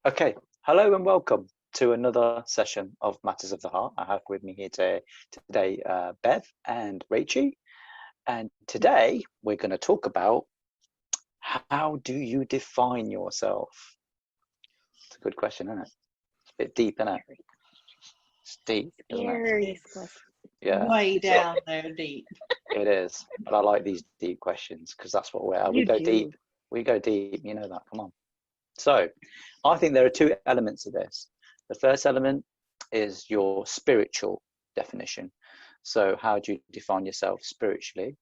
Okay, hello and welcome to another session of Matters of the Heart. I have with me here today Bev and Rachel, and today we're going to talk about how do you define yourself? It's a good question, isn't it? It's a bit deep, isn't it? It's deep, isn't it? Yeah, Way down there deep. it is. But I like these deep questions because that's what we go deep. We go deep, you know that. Come on. So I think there are two elements of this. The first element is your spiritual definition. So how do you define yourself spiritually?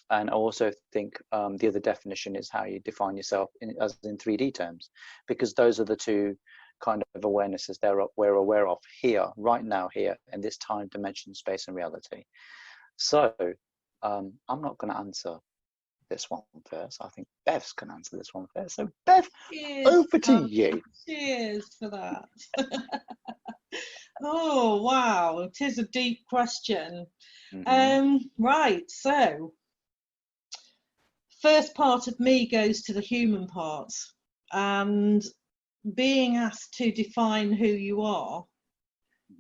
And I also think the other definition is how you define yourself as in 3D terms, because those are the two kind of awarenesses we're aware of here, right now, here, in this time, dimension, space, and reality. So I'm not going to answer this one first. I think Bev's can answer this one first. So Bev, over to you. Cheers for that. Oh wow, it is a deep question. Right, so first part of me goes to the human part, and being asked to define who you are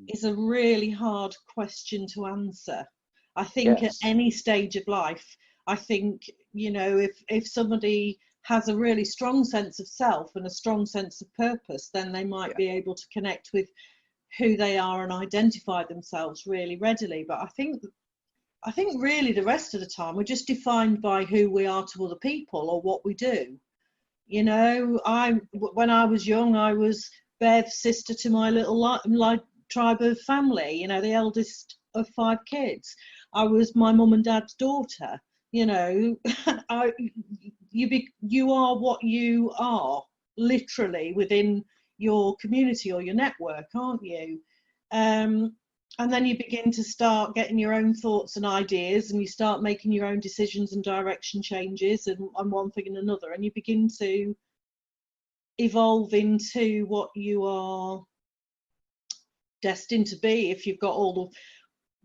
is a really hard question to answer. I think at any stage of life, I think, you know, if somebody has a really strong sense of self and a strong sense of purpose, then they might be able to connect with who they are and identify themselves really readily. But I think really the rest of the time we're just defined by who we are to other people or what we do. You know, when I was young, I was Bev's sister to my little tribe of family, you know, the eldest of 5 kids. I was my mum and dad's daughter. You know, you are what you are, literally, within your community or your network, aren't you? And then you begin to start getting your own thoughts and ideas, and you start making your own decisions and direction changes and one thing and another, and you begin to evolve into what you are destined to be if you've got all the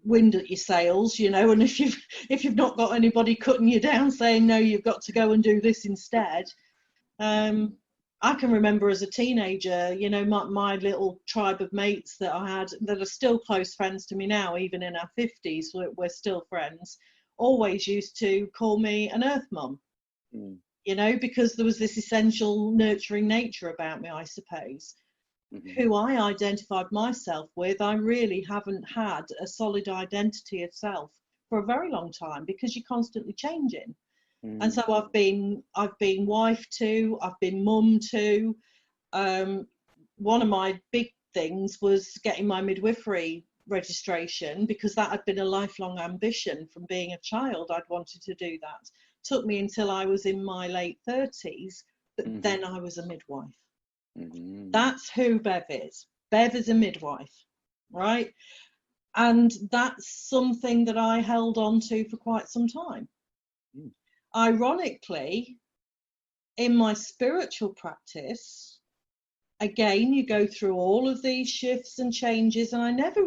wind at your sails, you know, and if you've not got anybody cutting you down saying no, you've got to go and do this instead. I can remember as a teenager, you know, my little tribe of mates that I had that are still close friends to me now, even in our 50s, we're still friends, always used to call me an earth mum, you know, because there was this essential nurturing nature about me, I suppose. Who I identified myself with, I really haven't had a solid identity of self for a very long time because you're constantly changing. And so I've been wife to, I've been mum to. One of my big things was getting my midwifery registration because that had been a lifelong ambition from being a child. I'd wanted to do that. Took me until I was in my late 30s, but then I was a midwife. That's who Bev is. Bev is a midwife, right? And that's something that I held on to for quite some time. Ironically, in my spiritual practice, again, you go through all of these shifts and changes, and I never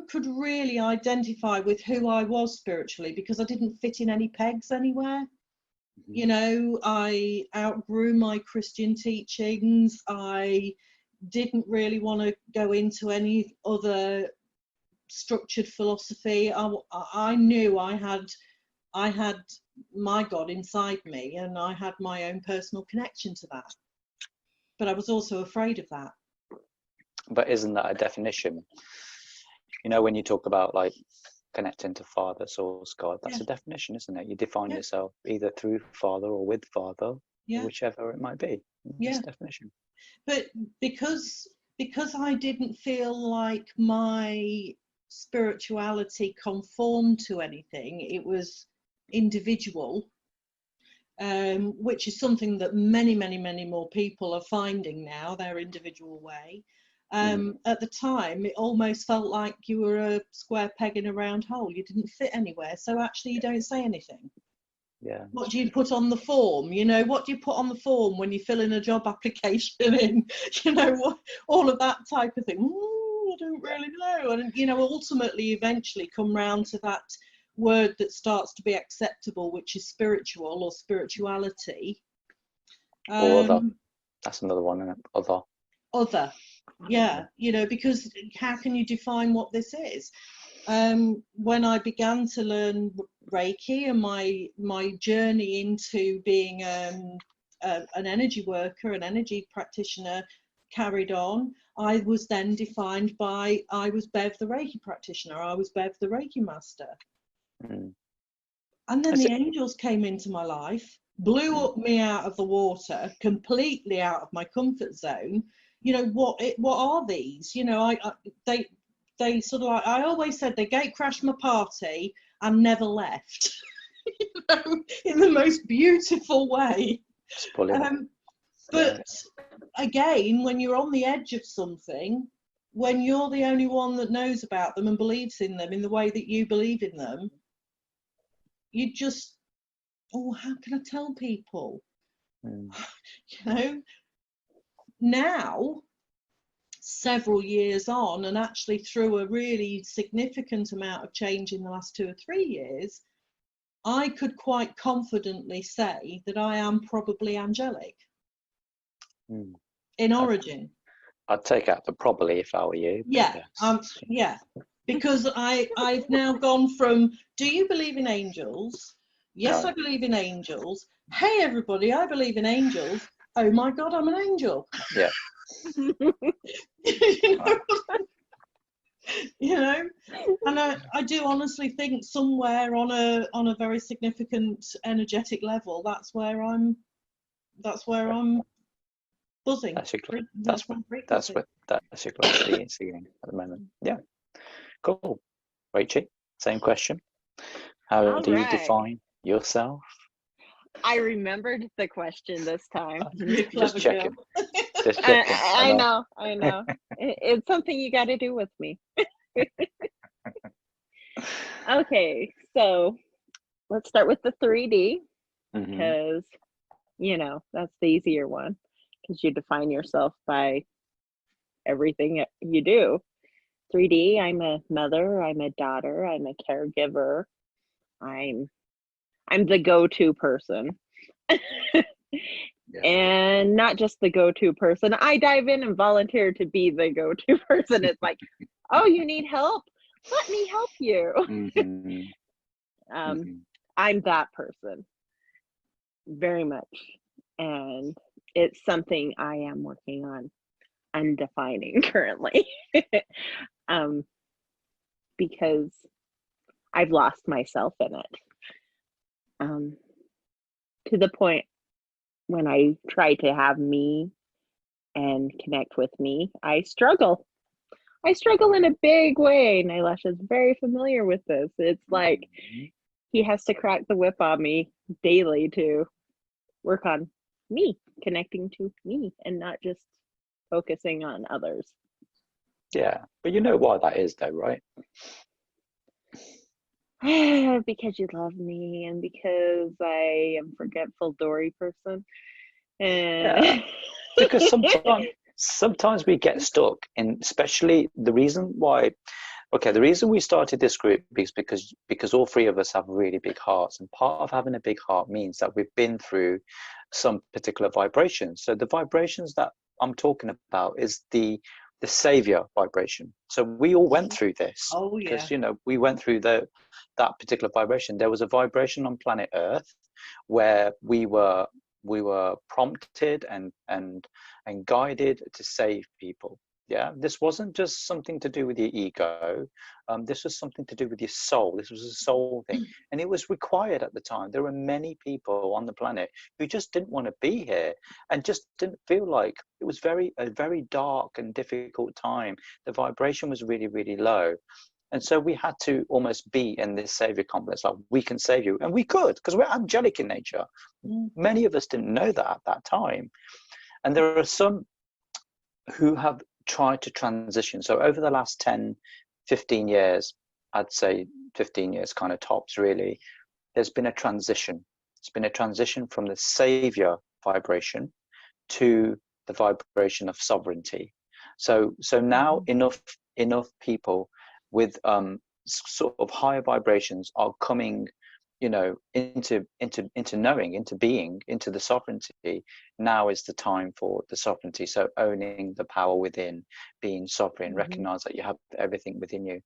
could really identify with who I was spiritually because I didn't fit in any pegs anywhere. You know, I outgrew my Christian teachings. I didn't really want to go into any other structured philosophy. I knew I had my God inside me, and I had my own personal connection to that. But I was also afraid of that. But isn't that a definition? You know, when you talk about like connecting to Father, Source, God, that's a definition, isn't it? You define yourself either through Father or with Father, whichever it might be. It's a definition. But because I didn't feel like my spirituality conformed to anything, it was individual, which is something that many more people are finding now, their individual way. At the time, it almost felt like you were a square peg in a round hole. You didn't fit anywhere, so actually you don't say anything. What do you put on the form? You know, what do you put on the form when you fill in a job application in? You know, all of that type of thing. I don't really know. And, you know, ultimately, eventually come round to that word that starts to be acceptable, which is spiritual or spirituality. Or other. That's another one, isn't it? Other, yeah, you know, because how can you define what this is? When I began to learn Reiki and my journey into being an energy worker, an energy practitioner carried on, I was then defined by, I was Bev the Reiki practitioner, I was Bev the Reiki master. Mm. And then the angels came into my life, blew up me out of the water, completely out of my comfort zone. You know, what are these? You know, they sort of like, I always said they gate crashed my party and never left. You know, in the most beautiful way. But again, when you're on the edge of something, when you're the only one that knows about them and believes in them in the way that you believe in them, you just, oh, how can I tell people? You know, now, several years on, and actually through a really significant amount of change in the last 2 or 3 years, I could quite confidently say that I am probably angelic in origin. I'd take out the probably if I were you. Yeah, yeah, because I've now gone from, do you believe in angels? Yes, no. I believe in angels. Hey, everybody, I believe in angels. Oh my God, I'm an angel. Yeah. You know, and I do honestly think somewhere on a very significant energetic level, that's where I'm buzzing. That's your ceiling at the moment. Yeah. Cool. Rachel, same question. How do you define yourself? I remembered the question this time. Just checking. I know. It's something you got to do with me. Okay, so let's start with the 3D, because you know, that's the easier one, because you define yourself by everything you do. 3D, I'm a mother, I'm a daughter, I'm a caregiver, I'm the go-to person. And not just the go-to person. I dive in and volunteer to be the go-to person. It's like, oh, you need help? Let me help you. I'm that person, very much. And it's something I am working on undefining currently. Because I've lost myself in it. To the point when I try to have me and connect with me, I struggle. I struggle in a big way. Nilesh is very familiar with this. It's like he has to crack the whip on me daily to work on me, connecting to me, and not just focusing on others. Yeah, but you know why that is though, right? Because you love me, and because I am forgetful Dory person. Yeah. Because sometimes we get stuck in, especially the reason we started this group is because all three of us have really big hearts, and part of having a big heart means that we've been through some particular vibrations. So the vibrations that I'm talking about is the savior vibration. So we all went through this. Because you know, we went through that particular vibration. There was a vibration on planet Earth where we were prompted and guided to save people. Yeah, this wasn't just something to do with your ego. This was something to do with your soul. This was a soul thing, and it was required at the time. There were many people on the planet who just didn't want to be here and just didn't feel like it was a very dark and difficult time. The vibration was really, really low. And so we had to almost be in this savior complex, like we can save you. And we could, because we're angelic in nature. Many of us didn't know that at that time. And there are some who have tried to transition. So over the last 10, 15 years, I'd say 15 years kind of tops really, there's been a transition. It's been a transition from the savior vibration to the vibration of sovereignty. So now enough people with sort of higher vibrations are coming you know, into knowing, into being, into the sovereignty. Now is the time for the sovereignty. So owning the power within, being sovereign, recognize that you have everything within you.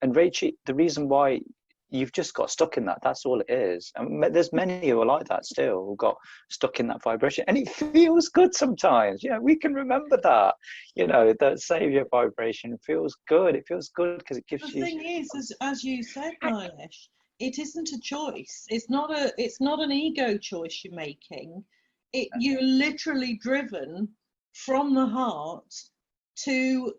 And Rachel, the reason why you've just got stuck in that, that's all it is. And there's many who are like that still, who got stuck in that vibration, and it feels good sometimes. You know, we can remember that, you know, that savior vibration feels good. It feels good because it gives you. The thing is, as you said, Nilesh, it isn't a choice. It's not an ego choice you're making. You're literally driven from the heart to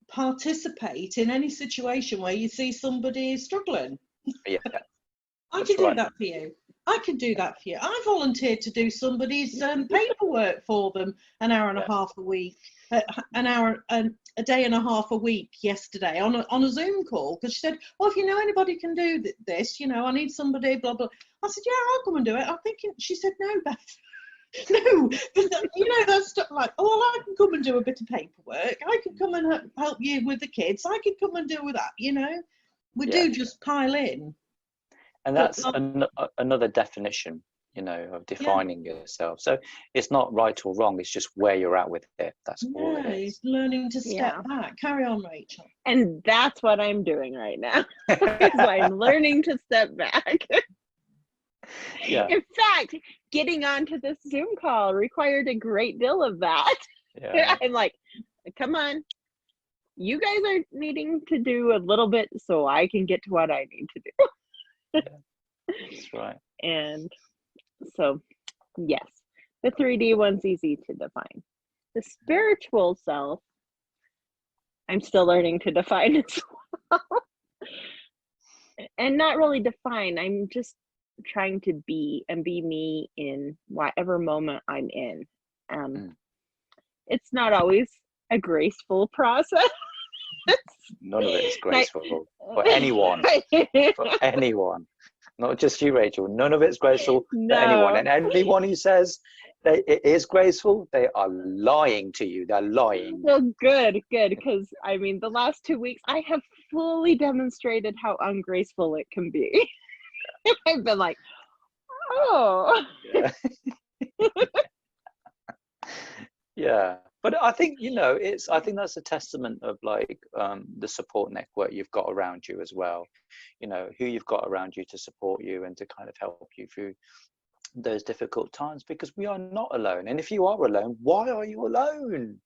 participate in any situation where you see somebody struggling. Yeah, I can do that for you. I can do that for you. I volunteered to do somebody's paperwork for them an hour and a half a week, a day and a half a week yesterday on a Zoom call, because she said, well, if you know anybody can do this, you know, I need somebody, blah, blah. I said, yeah, I'll come and do it. I'm thinking, she said, no, Beth. No, you know, that stuff like, oh, well, I can come and do a bit of paperwork. I could come and help you with the kids. I could come and do with that, you know. We do just pile in. And that's another definition, you know, of defining yourself. So it's not right or wrong. It's just where you're at with it. That's all it is. It's learning to step back. Carry on, Rachel. And that's what I'm doing right now. I'm learning to step back. Yeah. In fact, getting onto this Zoom call required a great deal of that. Yeah. I'm like, come on, you guys are needing to do a little bit so I can get to what I need to do. That's right. And so, yes, the 3D one's easy to define. The spiritual self, I'm still learning to define as well. And not really define, I'm just trying to be me in whatever moment I'm in. It's not always a graceful process. None of it is graceful for anyone. For anyone, not just you, Rachel. None of it's graceful for anyone. And anyone who says that it is graceful, they are lying to you. They're lying. Well, good, because I mean, the last 2 weeks, I have fully demonstrated how ungraceful it can be. I've been like, oh. Yeah. But I think, you know, I think that's a testament of like the support network you've got around you as well. You know, who you've got around you to support you and to kind of help you through those difficult times, because we are not alone. And if you are alone, why are you alone?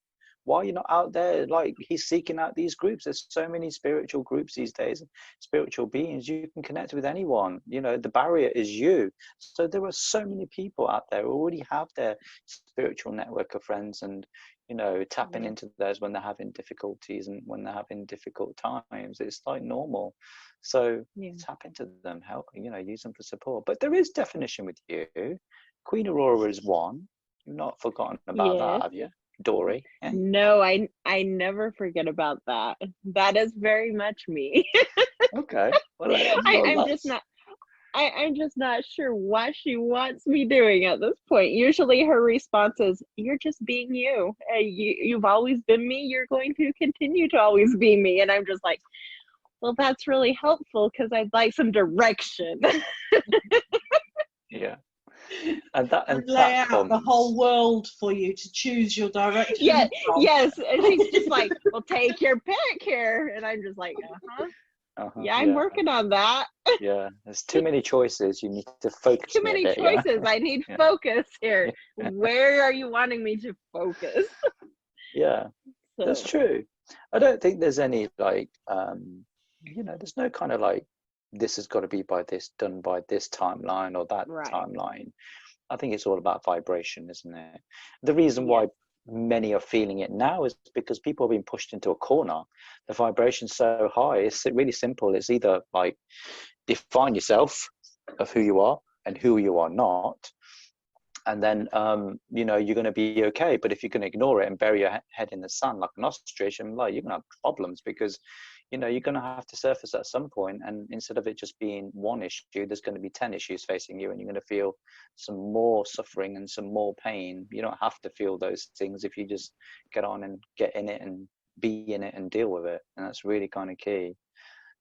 Why are you not out there? Like, he's seeking out these groups. There's so many spiritual groups these days, spiritual beings. You can connect with anyone. You know, the barrier is you. So there are so many people out there who already have their spiritual network of friends, and, you know, tapping into those when they're having difficulties and when they're having difficult times. It's like normal. So tap into them, help, you know, use them for support. But there is definition with you. Queen Aurora is one. You've not forgotten about that, have you? Dory. No, I never forget about that. That is very much me. Okay. Well, I'm just not sure what she wants me doing at this point. Usually her response is, you're just being you. You've always been me. You're going to continue to always be me. And I'm just like, well, that's really helpful because I'd like some direction. Yeah. And lay out the whole world for you to choose your direction. Yes. And she's just like, well, take your pick here. And I'm just like, yeah, I'm working on that. Yeah, there's too many choices. You need to focus. Too many choices. I need focus here. Where are you wanting me to focus? Yeah, so. That's true. I don't think there's any like, you know, there's no kind of like, this has got to be done by this timeline or that timeline. I think it's all about vibration, isn't it? The reason why many are feeling it now is because people have been pushed into a corner. The vibration's so high. It's really simple. It's either like define yourself of who you are and who you are not, and then you know, you're going to be okay. But if you're going to ignore it and bury your head in the sand like an ostrich, and like, you're going to have problems, because, you know, you're going to have to surface at some point, and instead of it just being one issue, there's going to be 10 issues facing you, and you're going to feel some more suffering and some more pain. You don't have to feel those things if you just get on and get in it and be in it and deal with it. And that's really kind of key.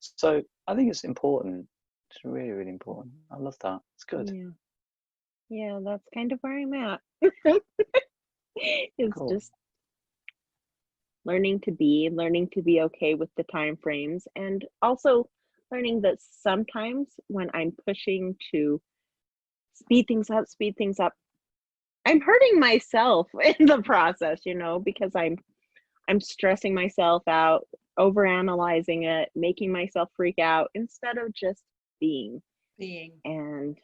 So I think it's important It's really, really important. I love that. It's good. Yeah, that's kind of where I'm at. It's Cool. just learning to be okay with the time frames, and also learning that sometimes when I'm pushing to speed things up, I'm hurting myself in the process, you know, because I'm stressing myself out, overanalyzing it, making myself freak out instead of just being. And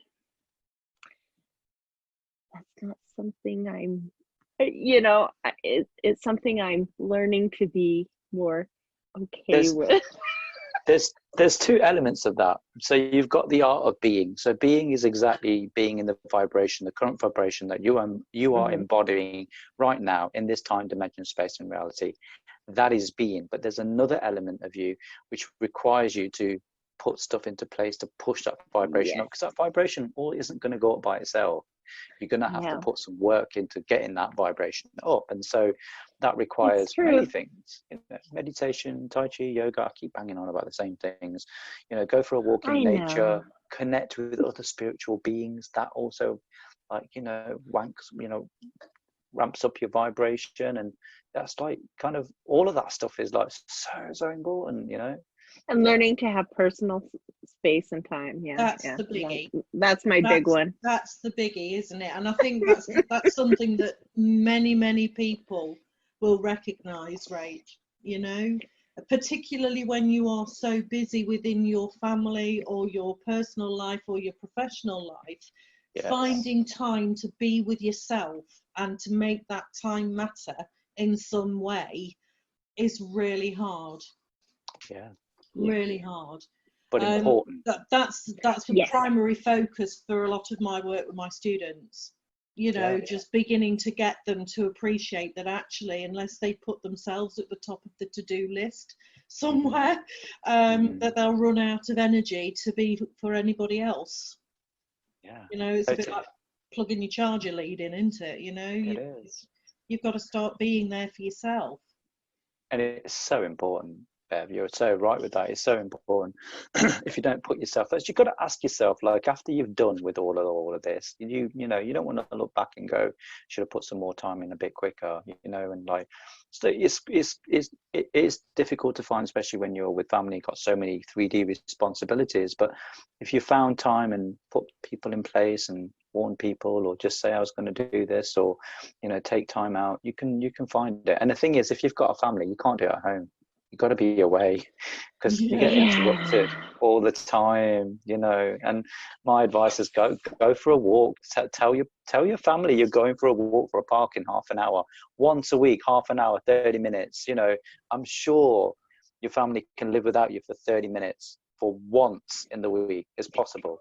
that's not something I'm, you know, it's something I'm learning to be more okay with. There's two elements of that. So you've got the art of being. So being is exactly being in the vibration, the current vibration that you are embodying right now in this time, dimension, space, and reality. That is being. But there's another element of you which requires you to put stuff into place to push that vibration up, because that vibration all isn't going to go up by itself. You're going to have to put some work into getting that vibration up, and so that requires many things, you know, meditation, tai chi, yoga. I keep banging on about the same things, you know. Go for a walk in nature, connect with other spiritual beings. That also, like, you know, ramps up your vibration, and that's like kind of all of that stuff is like so important, you know. And learning to have personal space and time. That's the biggie. That's my big one. That's the biggie, isn't it? And I think that's something that many people will recognize, right? You know, particularly when you are so busy within your family or your personal life or your professional life, finding time to be with yourself and to make that time matter in some way is really hard. Really hard, but important. That's the primary focus for a lot of my work with my students, you know. Just beginning to get them to appreciate that actually, unless they put themselves at the top of the to-do list somewhere, that they'll run out of energy to be for anybody else. You know, it's a bit like plugging your charger lead in, isn't it? You know, you've got to start being there for yourself, and it's so important. Bev, you're so right with that. It's so important. If you don't put yourself first, you've got to ask yourself, like, after you've done with all of this, you know, you don't want to look back and go, should have put some more time in a bit quicker, you know. And like, so it is difficult to find, especially when you're with family, got so many 3D responsibilities. But if you found time and put people in place and warn people, or just say I was going to do this, or, you know, take time out, you can find it. And the thing is, if you've got a family, you can't do it at home. You've got to be away, because you get interrupted all the time, you know. And my advice is go for a walk. Tell your family you're going for a walk for a park in half an hour, once a week, half an hour, 30 minutes. You know, I'm sure your family can live without you for 30 minutes for once in the week. It's possible.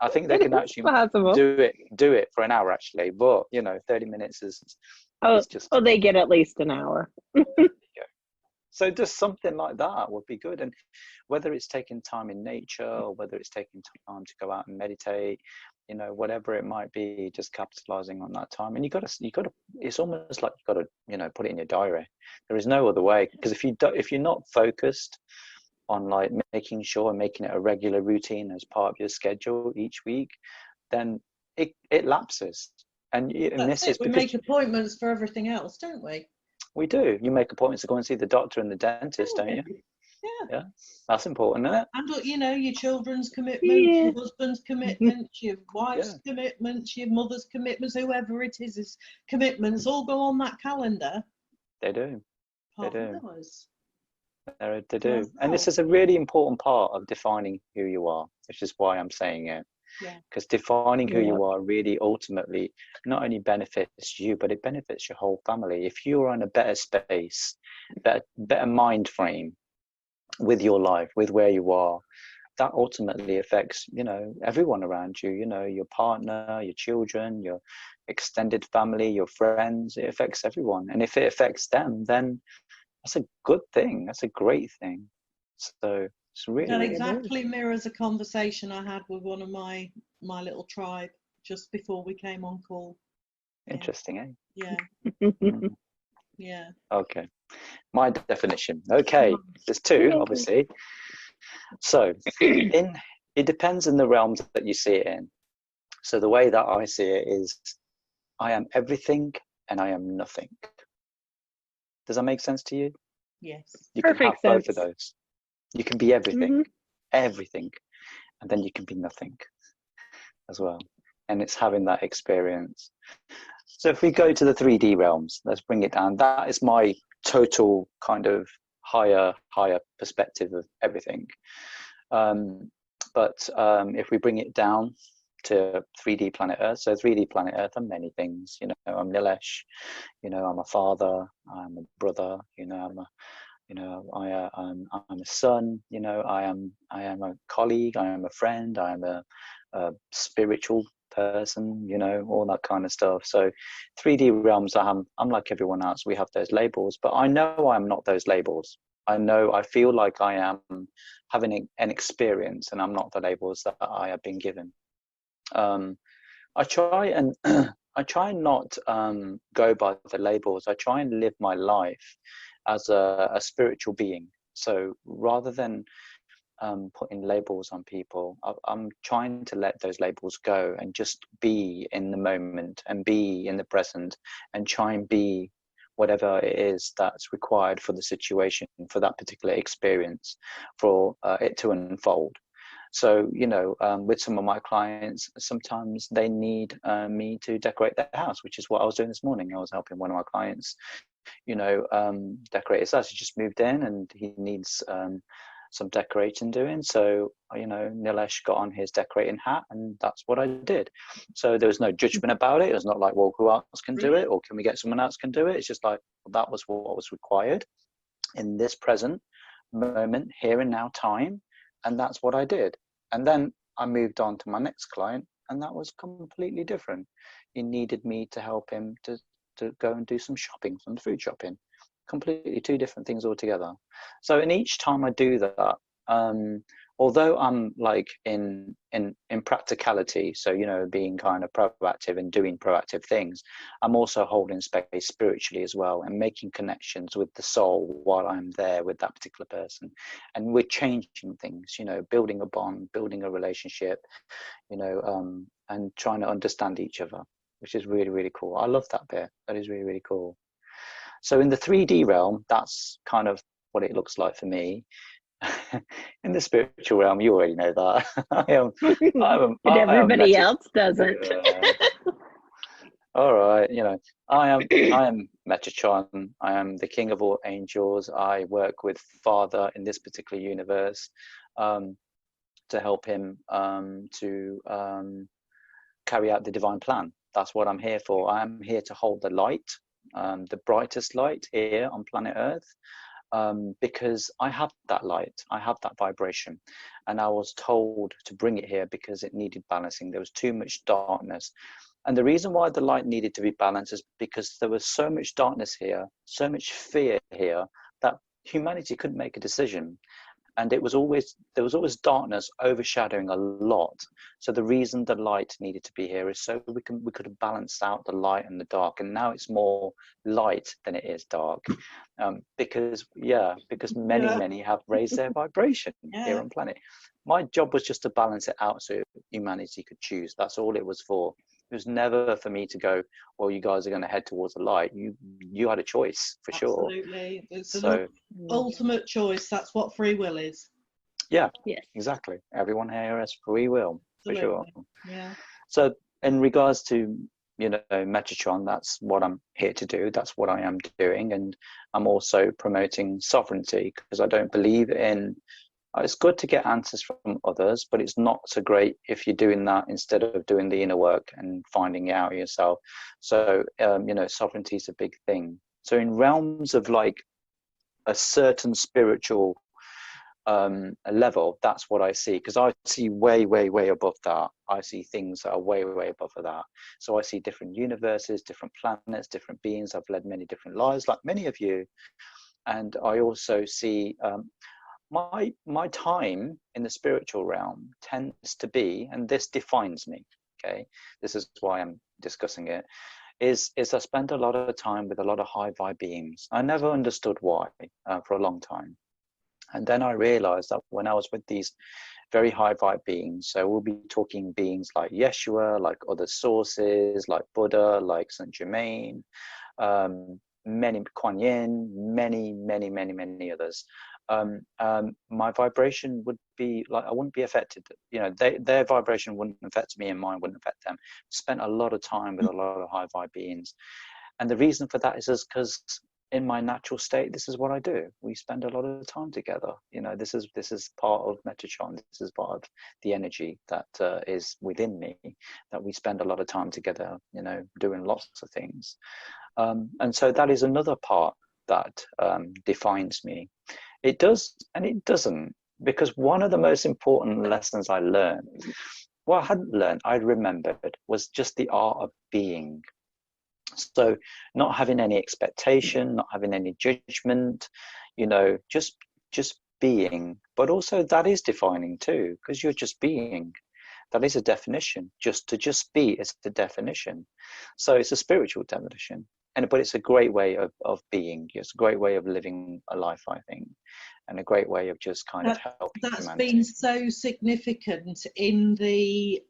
I think they can actually do it for an hour actually, but you know, 30 minutes is just. Oh, they get at least an hour. So just something like that would be good. And whether it's taking time in nature, or whether it's taking time to go out and meditate, you know, whatever it might be, just capitalizing on that time. And you got to, it's almost like you've got to, you know, put it in your diary. There is no other way, because if you're not focused on like making sure and making it a regular routine as part of your schedule each week, then it lapses. And this is we make appointments for everything else, don't we? We do. You make appointments to go and see the doctor and the dentist, don't you? Yeah. That's important, isn't it? And you know, your children's commitments, your husband's commitments, your wife's commitments, your mother's commitments, whoever it is commitments, all go on that calendar. They do. They do. They do. Well, and this is a really important part of defining who you are, which is why I'm saying it. Because defining who you are really ultimately not only benefits you, but it benefits your whole family. If you're in a better space, better mind frame with your life, with where you are, that ultimately affects, you know, everyone around you, you know, your partner, your children, your extended family, your friends. It affects everyone. And if it affects them, then that's a good thing. That's a great thing. So it's really, that exactly mirrors a conversation I had with one of my little tribe just before we came on call. Interesting, eh? Yeah. Okay. My definition. Okay. There's two, obviously. So it depends on the realms that you see it in. So the way that I see it is, I am everything and I am nothing. Does that make sense to you? Yes. You Perfect can have sense. both of those. You can be everything, Mhm. everything, and then you can be nothing as well. And it's having that experience. So if we go to the 3D realms, let's bring it down. That is my total kind of higher perspective of everything. But if we bring it down to 3D planet Earth, so 3D planet Earth are many things. You know, I'm Nilesh. You know, I'm a father. I'm a brother. You know, I'm a I'm a son. You know, I am a colleague. I am a friend. I am a spiritual person. You know, all that kind of stuff. So 3D realms, I'm like everyone else. We have those labels, but I know I'm not those labels. I feel like I am having an experience, and I'm not the labels that I have been given. I try and I try not go by the labels. I try and live my life as a spiritual being. So rather than putting labels on people, I'm trying to let those labels go and just be in the moment and be in the present and try and be whatever it is that's required for the situation, for that particular experience, for it to unfold. So, you know, with some of my clients, sometimes they need me to decorate their house, which is what I was doing this morning. I was helping one of my clients, you know, decorate his house. He just moved in and he needs some decorating doing. So, you know, Nilesh got on his decorating hat and that's what I did. So there was no judgment about it. It was not like, well, who else can do it? Or can we get someone else can do it? It's just like, well, that was what was required in this present moment, here and now time. And that's what I did. And then I moved on to my next client, and that was completely different. He needed me to help him to go and do some shopping, some food shopping. Completely two different things altogether. So in each time I do that, although I'm like in practicality, so you know, being kind of proactive and doing proactive things, I'm also holding space spiritually as well and making connections with the soul while I'm there with that particular person. And we're changing things, you know, building a bond, building a relationship, you know, and trying to understand each other, which is really, really cool. I love that bit. That is really, really cool. So in the 3D realm, that's kind of what it looks like for me. In the spiritual realm, you already know that. And everybody else doesn't. All right, you know, I am Metatron. I am the king of all angels. I work with Father in this particular universe to help him to carry out the divine plan. That's what I'm here for. I am here to hold the light, the brightest light here on planet Earth. Because I have that light, I have that vibration, and I was told to bring it here because it needed balancing. There was too much darkness, and the reason why the light needed to be balanced is because there was so much darkness here, so much fear here, that humanity couldn't make a decision. And there was always darkness overshadowing a lot. So the reason the light needed to be here is so we could have balanced out the light and the dark. And now it's more light than it is dark, because many have raised their vibration here on planet. My job was just to balance it out so humanity could choose. That's all it was for. It was never for me to go, well, you guys are going to head towards the light. You had a choice, for sure. Absolutely. It's an ultimate choice. That's what free will is. Yeah, yes, exactly. Everyone here has free will, Absolutely. for sure. Yeah. So in regards to, you know, Metatron, that's what I'm here to do. That's what I am doing. And I'm also promoting sovereignty, because I don't believe in, it's good to get answers from others, but it's not so great if you're doing that instead of doing the inner work and finding it out yourself. So, you know, sovereignty is a big thing. So in realms of like a certain spiritual level, that's what I see, because I see way above that. I see things that are way above that. So I see different universes, different planets, different beings. I've led many different lives like many of you, and I also see my time in the spiritual realm tends to be, and this defines me, okay, this is why I'm discussing it, is I spend a lot of time with a lot of high vibe beings. I never understood why for a long time. And then I realized that when I was with these very high vibe beings. So we'll be talking beings like Yeshua, like other sources, like Buddha, like Saint Germain, many Kuan Yin, many others. My vibration would be like, I wouldn't be affected. Their vibration wouldn't affect me and mine wouldn't affect them. Spent a lot of time with a lot of high vibe beings. And the reason for that is because in my natural state, this is what I do. We spend a lot of time together. This is part of Metatron. This is part of the energy that is within me, that we spend a lot of time together, doing lots of things. And so that is another part that defines me. It does and it doesn't, because one of the most important lessons I learned, I hadn't learned, I remembered, was just the art of being. So not having any expectation, not having any judgment, just being. But also that is defining too, because you're just being. That is a definition. To just be is the definition. So it's a spiritual definition. But it's a great way of being. It's a great way of living a life, I think, and a great way of just kind of helping that's humanity. Been so significant in the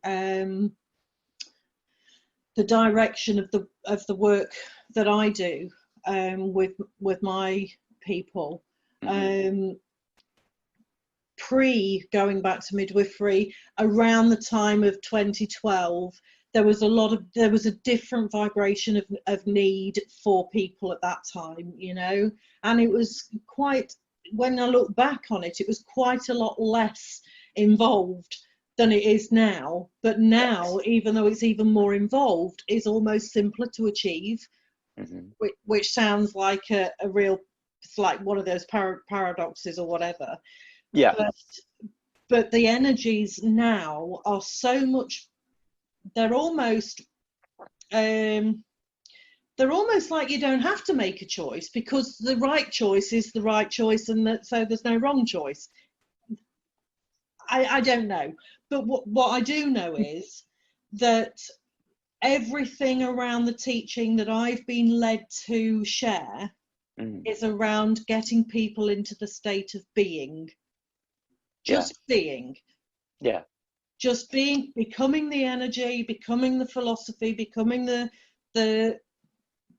direction of the work that I do with my people. Mm-hmm. Pre going back to midwifery, around the time of 2012, there was a different vibration of need for people at that time, and it was quite, when I look back on it, it was quite a lot less involved than it is now. But now, even though it's even more involved, is almost simpler to achieve, which sounds like a real, it's like one of those paradoxes or whatever. Yeah. But the energies now are so much, they're almost like you don't have to make a choice, because the right choice is the right choice, and so there's no wrong choice. I don't know, but what I do know is that everything around the teaching that I've been led to share is around getting people into the state of being. Just being. Yeah. Just being, becoming the energy, becoming the philosophy, becoming the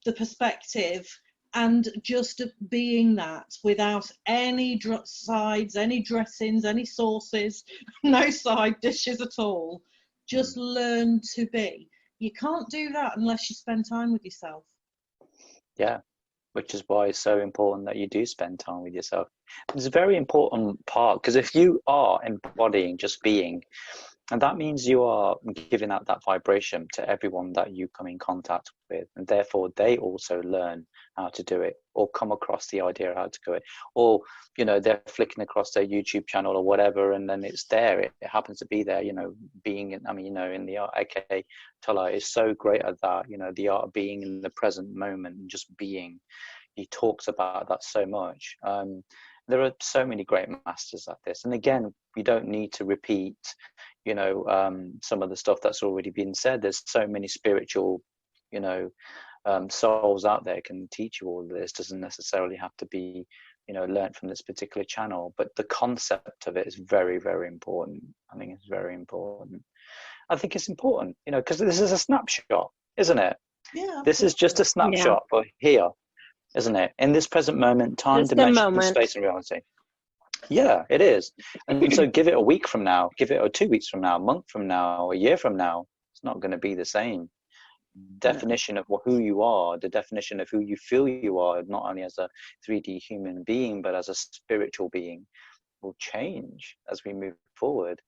perspective, and just being that without any sides, any dressings, any sauces, no side dishes at all. Just learn to be. You can't do that unless you spend time with yourself. Yeah, which is why it's so important that you do spend time with yourself. It's a very important part, because if you are embodying just being, and that means you are giving out that vibration to everyone that you come in contact with, and therefore they also learn how to do it, or come across the idea of how to do it, or they're flicking across their YouTube channel or whatever, and then it's there. It happens to be there. Being in the art. Okay, Tola is so great at that. The art of being in the present moment and just being. He talks about that so much. There are so many great masters at this, and again, you don't need to repeat some of the stuff that's already been said. There's so many spiritual souls out there can teach you all of this. Doesn't necessarily have to be learned from this particular channel, but the concept of it is very, very important. I think it's very important. I think it's important, because this is a snapshot, isn't it? Yeah, this is just a snapshot for here, isn't it? In this present moment, time, just dimension, space, and reality. Yeah, it is. And so give it a week from now, give it 2 weeks from now, a month from now, a year from now, it's not going to be the same. Definition of who you are, the definition of who you feel you are, not only as a 3D human being, but as a spiritual being, will change as we move forward.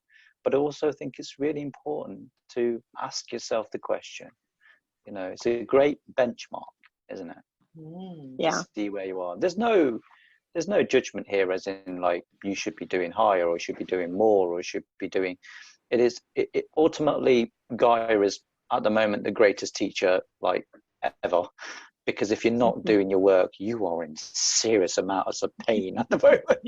But I also think it's really important to ask yourself the question. It's a great benchmark, isn't it? Yeah. To see where you are. There's no judgment here, as in like you should be doing higher, or you should be doing more, or you should be doing. It ultimately, Gaia is at the moment the greatest teacher like ever, because if you're not doing your work, you are in serious amounts of pain at the moment.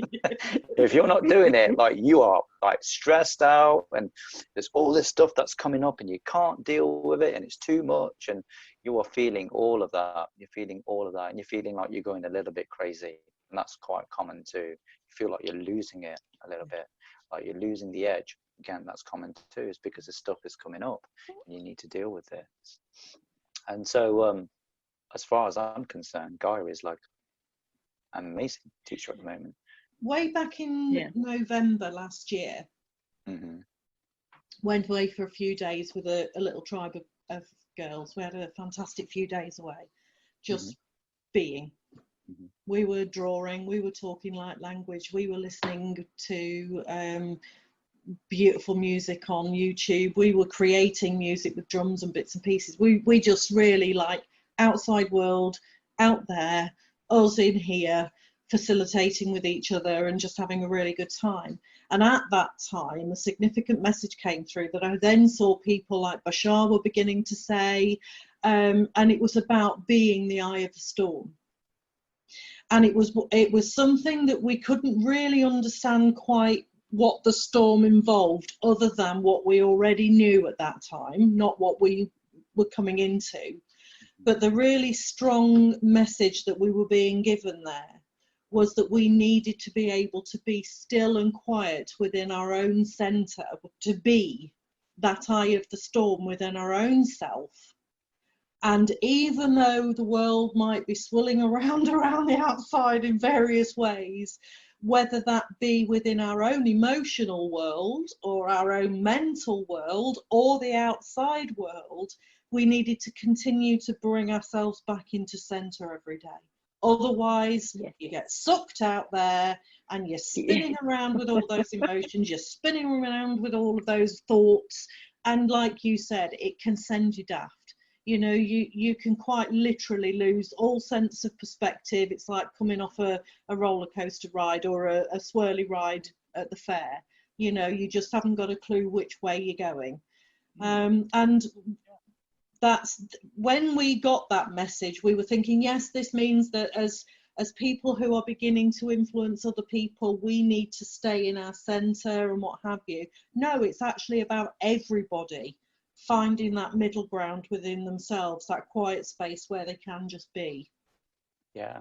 If you're not doing it, like you are like stressed out, and there's all this stuff that's coming up and you can't deal with it, and it's too much, and you are feeling all of that. You're feeling all of that, and you're feeling like you're going a little bit crazy, and that's quite common too. You feel like you're losing it a little bit. like you're losing the edge. Again, that's common too, is because the stuff is coming up and you need to deal with it. And so as far as I'm concerned, Gaia is like an amazing teacher at the moment. Way back in November last year, went away for a few days with a little tribe of girls. We had a fantastic few days away, just being. We were drawing, we were talking light language, we were listening to beautiful music on YouTube, we were creating music with drums and bits and pieces. We just really like outside world, out there, us in here, facilitating with each other and just having a really good time. And at that time, a significant message came through that I then saw people like Bashar were beginning to say, and it was about being the eye of the storm. And it was something that we couldn't really understand quite what the storm involved, other than what we already knew at that time, not what we were coming into. But the really strong message that we were being given there was that we needed to be able to be still and quiet within our own center, to be that eye of the storm within our own self. And even though the world might be swirling around the outside in various ways, whether that be within our own emotional world or our own mental world or the outside world, we needed to continue to bring ourselves back into center every day. Otherwise, you get sucked out there and you're spinning around with all those emotions, you're spinning around with all of those thoughts. And like you said, it can send you daft. You know, you can quite literally lose all sense of perspective. It's like coming off a roller coaster ride or a swirly ride at the fair. You know, you just haven't got a clue which way you're going. And that's when we got that message, we were thinking, yes, this means that as people who are beginning to influence other people, we need to stay in our center and what have you. No, it's actually about everybody finding that middle ground within themselves, that quiet space where they can just be. Yeah,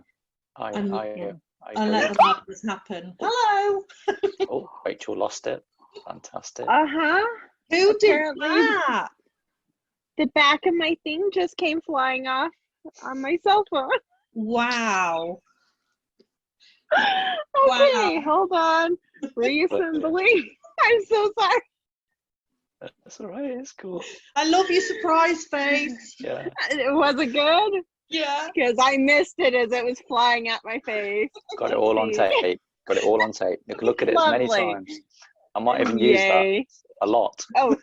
and I let the madness happen. Hello. Oh, Rachel lost it. Fantastic. Who Apparently, did that? The back of my thing just came flying off on my cell phone. Wow. Okay, hold on. Reassembling. I'm so sorry. That's all right. It's cool. I love your surprise face. Yeah. It wasn't good. Yeah. Because I missed it as it was flying at my face. Got it all on tape. Got it all on tape. You can look at it as many times. I might even use that a lot. Oh.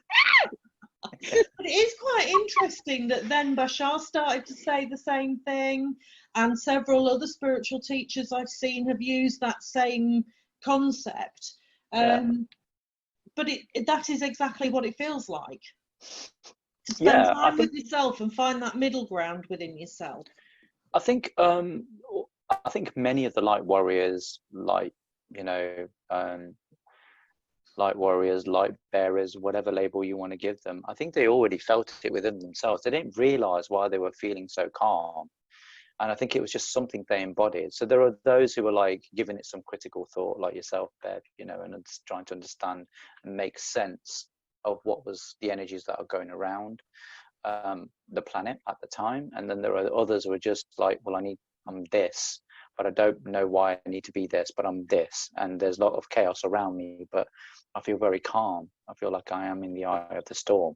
But it is quite interesting that then Bashar started to say the same thing, and several other spiritual teachers I've seen have used that same concept. But that is exactly what it feels like. To spend time with yourself and find that middle ground within yourself. I think many of the light warriors, light warriors, light bearers, whatever label you want to give them, I think they already felt it within themselves. They didn't realize why they were feeling so calm. And I think it was just something they embodied. So there are those who are like giving it some critical thought, like yourself, Bev, and trying to understand and make sense of what was the energies that are going around the planet at the time. And then there are others who are just like, well, I'm this, but I don't know why I need to be this, but I'm this. And there's a lot of chaos around me, but I feel very calm. I feel like I am in the eye of the storm.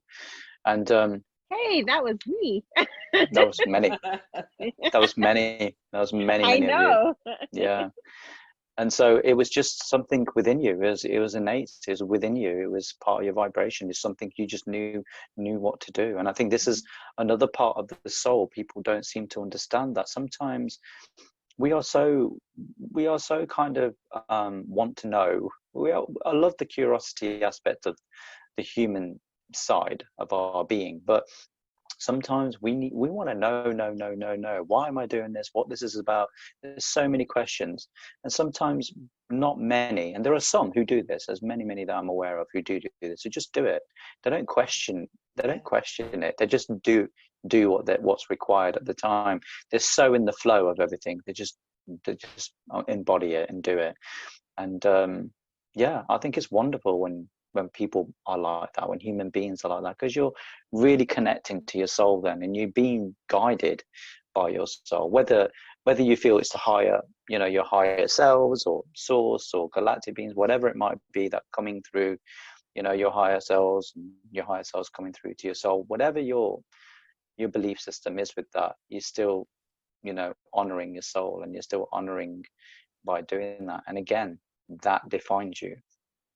And hey, that was me. That was many. That was many. I know. Of you. Yeah. And so it was just something within you. It was innate. It was within you. It was part of your vibration. It's something you just knew what to do. And I think this is another part of the soul. People don't seem to understand that sometimes we are so kind of want to know. I love the curiosity aspect of the human side of our being, but sometimes we want to know why am I doing this, what this is about. There's so many questions, and sometimes not many, and there are some who do this. There's many that I'm aware of who do this, who just do it. They don't question it. They just do what's required at the time. They're so in the flow of everything. They just embody it and do it. And yeah, I think it's wonderful when people are like that, when human beings are like that, because you're really connecting to your soul then, and you're being guided by your soul, whether you feel it's the higher, you know, your higher selves or source or galactic beings, whatever it might be that coming through, you know, your higher selves and your higher selves coming through to your soul, whatever your belief system is with that, you're still, you know, honoring your soul, and you're still honoring by doing that. And again, that defines you.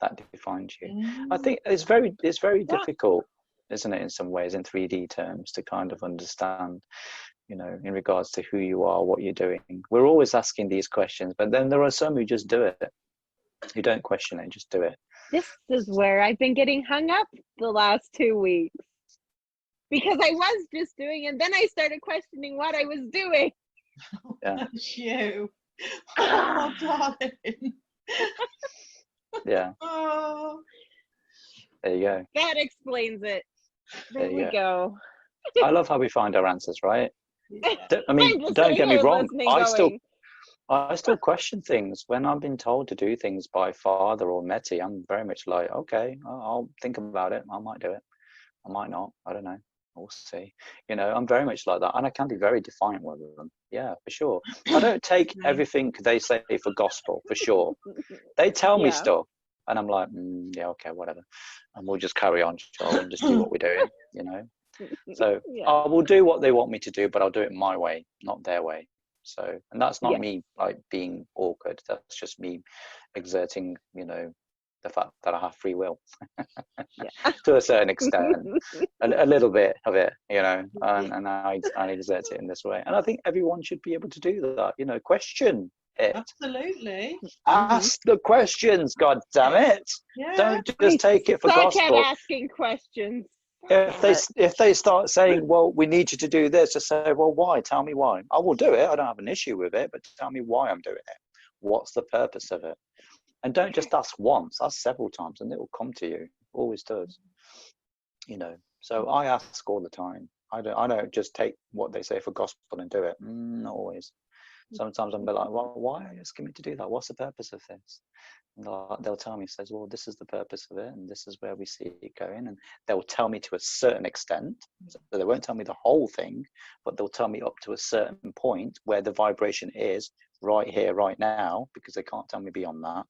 I think it's very difficult, isn't it, in some ways, in 3D terms, to kind of understand, you know, in regards to who you are, what you're doing. We're always asking these questions, but then there are some who just do it, who don't question it, just do it. This is where I've been getting hung up the last 2 weeks, because I was just doing, and then I started questioning what I was doing. Yeah. You. Oh, darling. Yeah. Oh. There you go. That explains it. There we go. I love how we find our answers, right? Yeah. I mean, don't get me wrong. I still question things when I've been told to do things by Father or Meti. I'm very much like, okay, I'll think about it. I might do it. I might not. I don't know. We'll see. You know, I'm very much like that, and I can be very defiant with them. Yeah, for sure. I don't take everything they say for gospel, for sure. They tell me stuff, and I'm like, yeah, okay, whatever, and we'll just carry on, and just do what we're doing. You know. So I will do what they want me to do, but I'll do it my way, not their way. So, and that's not me like being awkward. That's just me exerting, you know, the fact that I have free will to a certain extent, a little bit of it, you know, and I exert it in this way. And I think everyone should be able to do that, you know, question it. Absolutely. Ask the questions, God damn it. Yeah. Don't just take it for gospel. At asking questions. If they start saying, well, we need you to do this, just say, well, why? Tell me why. I will do it. I don't have an issue with it, but tell me why I'm doing it. What's the purpose of it? And don't just ask once, ask several times, and it will come to you. Always does. You know. So I ask all the time. I don't just take what they say for gospel and do it. Not always. Sometimes I'm like, well, why are you asking me to do that? What's the purpose of this? And they'll tell me, says, well, this is the purpose of it, and this is where we see it going. And they'll tell me to a certain extent. So they won't tell me the whole thing, but they'll tell me up to a certain point where the vibration is right here, right now, because they can't tell me beyond that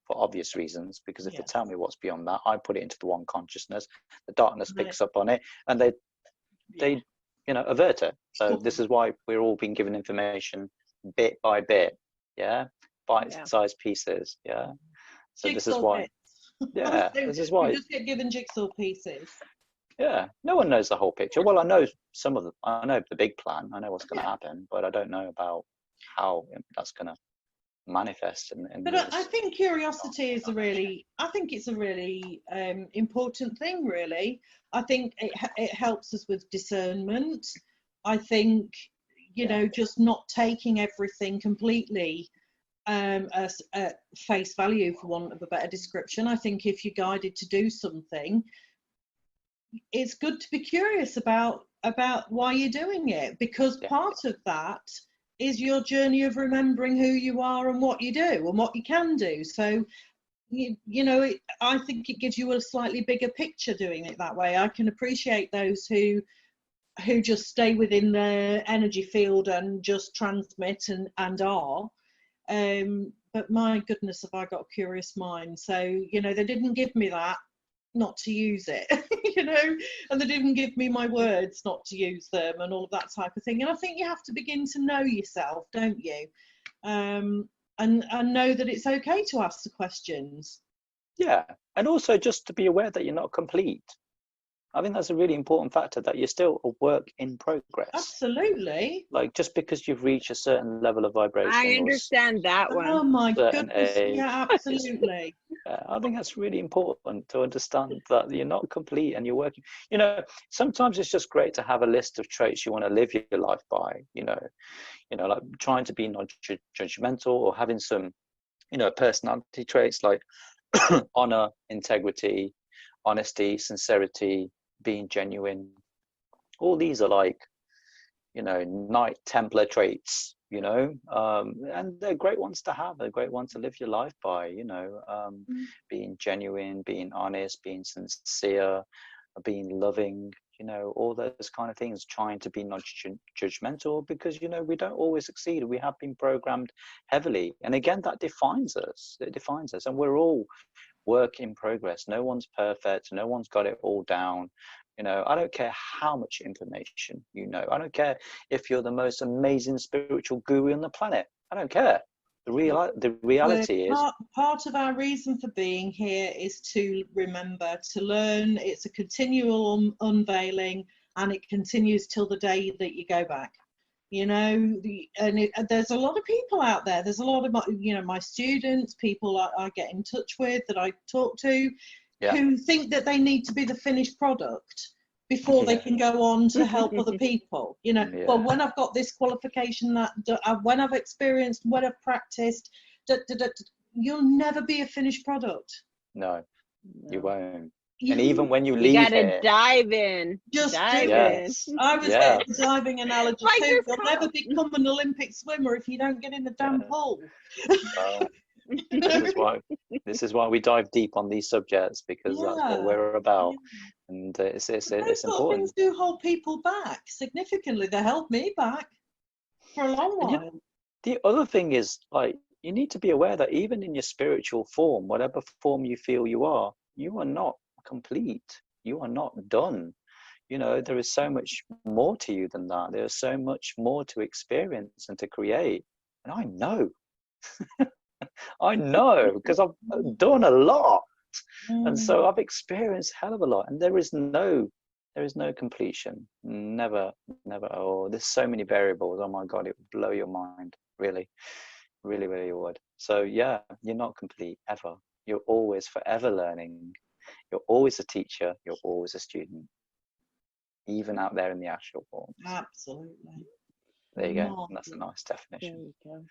for obvious reasons. Because if they tell me what's beyond that, I put it into the one consciousness. The darkness picks up on it, and they you know, avert it. So this is why we're all being given information bit by bit, bite-sized pieces, so jigsaw this is why this is why you just get given jigsaw pieces. No one knows the whole picture. Well, I know some of I know the big plan. I know what's going to happen, but I don't know about how that's going to manifest but I think curiosity is it's a really important thing, really. I think it helps us with discernment. I think, you know, just not taking everything completely as face value, for want of a better description. I think if you're guided to do something, it's good to be curious about why you're doing it, because part of that is your journey of remembering who you are and what you do and what you can do. So you know, I think it gives you a slightly bigger picture doing it that way. I can appreciate those who just stay within their energy field and just transmit and are. But my goodness, have I got a curious mind. So, you know, they didn't give me that not to use it, you know, and they didn't give me my words not to use them and all of that type of thing. And I think you have to begin to know yourself, don't you? And know that it's okay to ask the questions. Yeah, and also just to be aware that you're not complete. I think that's a really important factor, that you're still a work in progress. Absolutely. Like, just because you've reached a certain level of vibration. I understand that one. Oh my goodness, yeah, absolutely. I think that's really important to understand that you're not complete and you're working. You know, sometimes it's just great to have a list of traits you want to live your life by, you know, like trying to be non-judgmental, or having some, you know, personality traits like honor, integrity, honesty, sincerity, being genuine. All these are like, you know, Knight Templar traits, you know, and they're great ones to have. They're great ones to live your life by, you know, being genuine, being honest, being sincere, being loving, you know, all those kind of things, trying to be not judgmental, because, you know, we don't always succeed. We have been programmed heavily. And again, that defines us. It defines us. And we're all work in progress. No one's perfect. No one's got it all down. You know, I don't care how much information you know. I don't care if you're the most amazing spiritual guru on the planet. I don't care. The reality is part of our reason for being here is to remember, to learn. It's a continual unveiling, and it continues till the day that you go back. You know, there's a lot of people out there. There's a lot of my students, people I get in touch with, that I talk to, who think that they need to be the finished product before they can go on to help other people. You know, well, when I've got this qualification, when I've experienced, when I've practiced, you'll never be a finished product. No, you won't. And even when you leave, you gotta dive in. Just dive in. I was getting the diving analogy too. You'll never become an Olympic swimmer if you don't get in the damn pool. This is why we dive deep on these subjects, because that's what we're about. And it's important. Things do hold people back significantly. They held me back for a long while. The other thing is, like, you need to be aware that even in your spiritual form, whatever form you feel you are not complete. You are not done. You know, there is so much more to you than that. There's so much more to experience and to create. And I know. I know, because I've done a lot. And so I've experienced a hell of a lot. And there is no completion. Never. Oh, there's so many variables. Oh my God, it would blow your mind. Really, really, really would. So yeah, you're not complete ever. You're always forever learning. You're always a teacher. You're always a student, even out there in the astral form. Absolutely. There you go. That's a nice definition. There you go.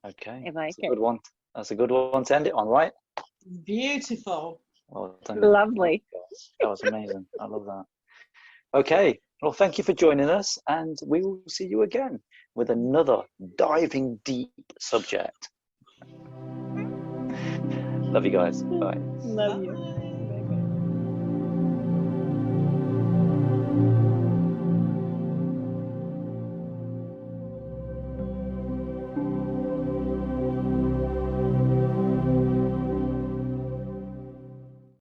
Okay. I like That's a good one. That's a good one to end it on, right? Beautiful. Well done. Lovely. That was amazing. I love that. Okay. Well, thank you for joining us, and we will see you again with another diving deep subject. Love you guys. Bye. Love you.